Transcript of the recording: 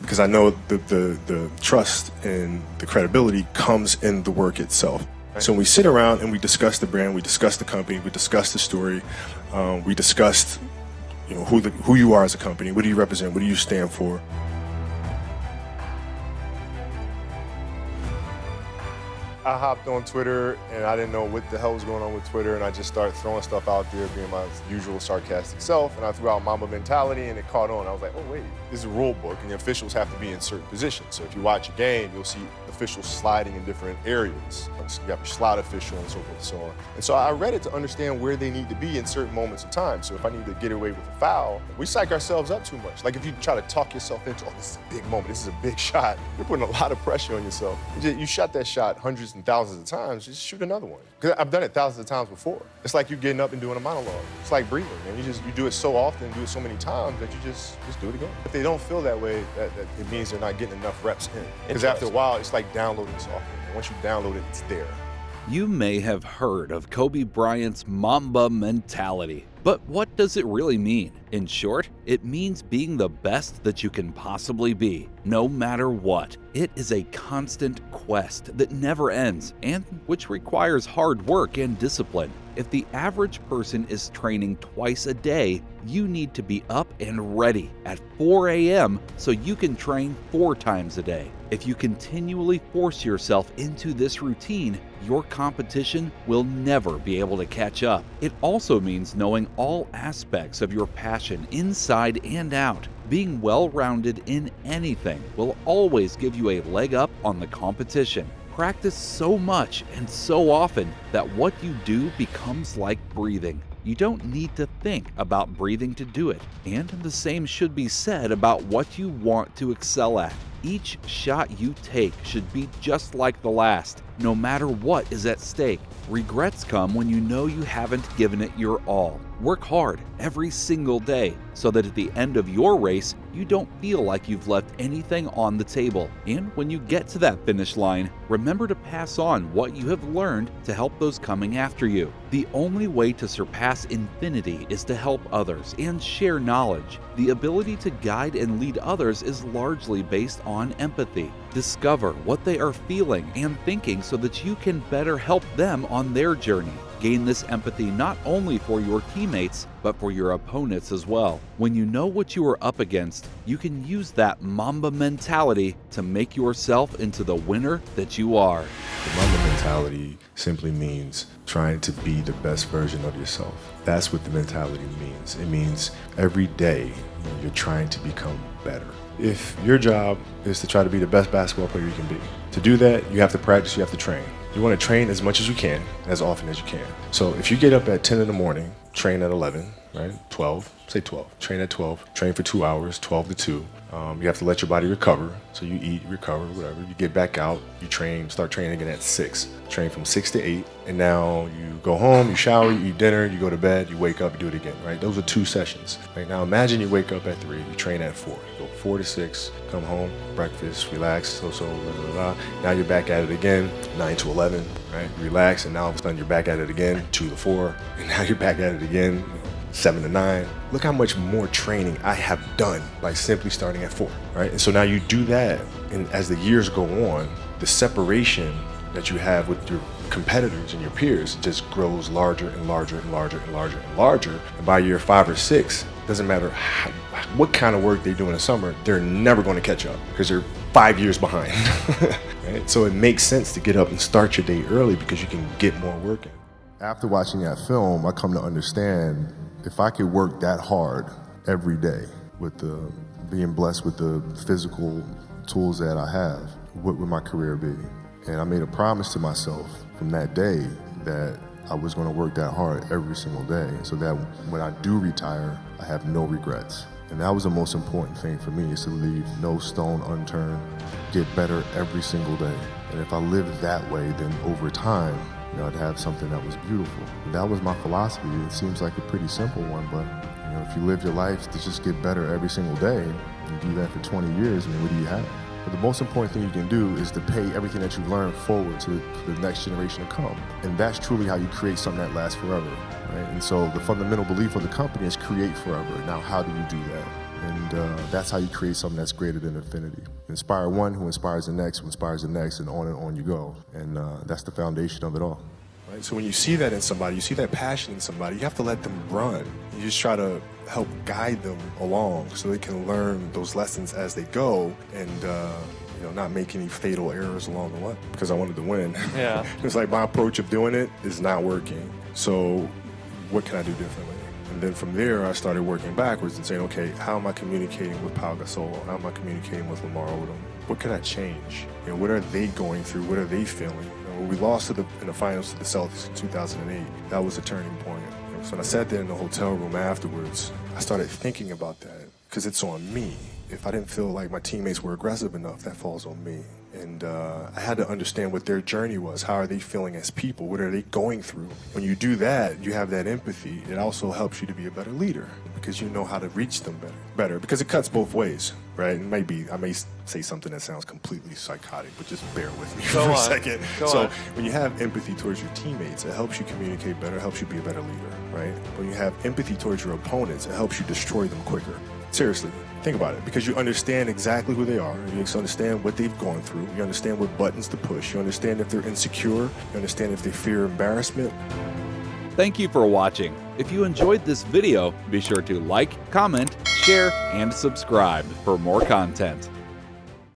because I know the trust and the credibility comes in the work itself. So when we sit around and we discuss the brand, we discuss the company, we discuss the story, we discussed, who you are as a company, what do you represent, what do you stand for. I hopped on Twitter and I didn't know what the hell was going on with Twitter, and I just started throwing stuff out there, being my usual sarcastic self, and I threw out Mamba mentality and it caught on. I was like, oh wait, this is a rule book and the officials have to be in certain positions. So if you watch a game, you'll see officials sliding in different areas. So you have your slot official and so forth and so on. And so I read it to understand where they need to be in certain moments of time. So if I need to get away with a foul, we psych ourselves up too much. Like if you try to talk yourself into, oh, this is a big moment, this is a big shot, you're putting a lot of pressure on yourself. You shot that shot hundreds and thousands of times, just shoot another one. Because I've done it thousands of times before. It's like you getting up and doing a monologue. It's like breathing, man. You do it so often, do it so many times that you just do it again. If they don't feel that way, that it means they're not getting enough reps in. Because after a while, it's like downloading software. Once you download it, it's there. You may have heard of Kobe Bryant's Mamba mentality, but what does it really mean? In short, it means being the best that you can possibly be, no matter what. It is a constant quest that never ends and which requires hard work and discipline. If the average person is training twice a day, you need to be up and ready at 4 a.m. so you can train 4 times a day. If you continually force yourself into this routine, your competition will never be able to catch up. It also means knowing all aspects of your passion inside and out. Being well-rounded in anything will always give you a leg up on the competition. Practice so much and so often that what you do becomes like breathing. You don't need to think about breathing to do it. And the same should be said about what you want to excel at. Each shot you take should be just like the last, no matter what is at stake. Regrets come when you know you haven't given it your all. Work hard every single day so that at the end of your race, you don't feel like you've left anything on the table. And when you get to that finish line, remember to pass on what you have learned to help those coming after you. The only way to surpass infinity is to help others and share knowledge. The ability to guide and lead others is largely based on empathy. Discover what they are feeling and thinking so that you can better help them on their journey. Gain this empathy not only for your teammates, but for your opponents as well. When you know what you are up against, you can use that Mamba mentality to make yourself into the winner that you are. The Mamba mentality simply means trying to be the best version of yourself. That's what the mentality means. It means every day you're trying to become better. If your job is to try to be the best basketball player you can be, to do that, you have to practice, you have to train. You want to train as much as you can, as often as you can. So if you get up at 10 in the morning, train at 11, right? 12, say 12. Train at 12, train for 2 hours, 12 to 2. You have to let your body recover. So you eat, recover, whatever. You get back out, you train, start training again at 6. Train from 6 to 8. And now you go home, you shower, you eat dinner, you go to bed, you wake up, you do it again, right? Those are 2 sessions. Right now imagine you wake up at 3, you train at 4. You go 4 to 6, come home, breakfast, relax, blah, blah, blah. Now you're back at it again, 9 to 11, right? Relax, and now all of a sudden you're back at it again, 2 to 4, and now you're back at it again, 7 to 9. Look how much more training I have done by simply starting at 4, right? And so now you do that, and as the years go on, the separation that you have with your competitors and your peers just grows larger and larger and larger and larger and larger. And by year 5 or 6, doesn't matter what kind of work they do in the summer, they're never going to catch up because they're 5 years behind. Right? So it makes sense to get up and start your day early because you can get more work in. After watching that film, I come to understand if I could work that hard every day with being blessed with the physical tools that I have, what would my career be? And I made a promise to myself from that day that I was going to work that hard every single day so that when I do retire, I have no regrets. And that was the most important thing for me, is to leave no stone unturned, get better every single day. And if I lived that way, then over time, I'd have something that was beautiful. That was my philosophy. It seems like a pretty simple one, but if you live your life to just get better every single day, and do that for 20 years, what do you have? But the most important thing you can do is to pay everything that you've learned forward to the next generation to come. And that's truly how you create something that lasts forever, right? And so the fundamental belief of the company is create forever. Now, how do you do that? And that's how you create something that's greater than infinity. Inspire one who inspires the next, who inspires the next, and on you go. And that's the foundation of it all. Right? So when you see that in somebody, you see that passion in somebody, you have to let them run. You just try to help guide them along so they can learn those lessons as they go and not make any fatal errors along the way. Because I wanted to win. Yeah. It's like my approach of doing it is not working. So what can I do differently? And then from there, I started working backwards and saying, okay, how am I communicating with Pau Gasol? How am I communicating with Lamar Odom? What can I change? What are they going through? What are they feeling? When we lost in the finals to the Celtics in 2008, that was a turning point. So when I sat there in the hotel room afterwards, I started thinking about that because it's on me. If I didn't feel like my teammates were aggressive enough, that falls on me. And I had to understand what their journey was. How are they feeling as people? What are they going through? When you do that, you have that empathy. It also helps you to be a better leader because you know how to reach them better. Because it cuts both ways, right? I may say something that sounds completely psychotic, but just bear with me for a second. So when you have empathy towards your teammates, it helps you communicate better, helps you be a better leader, right? When you have empathy towards your opponents, it helps you destroy them quicker. Seriously. Think about it, because you understand exactly who they are, you understand what they've gone through, you understand what buttons to push, you understand if they're insecure, you understand if they fear embarrassment. Thank you for watching. If you enjoyed this video, be sure to like, comment, share, and subscribe for more content.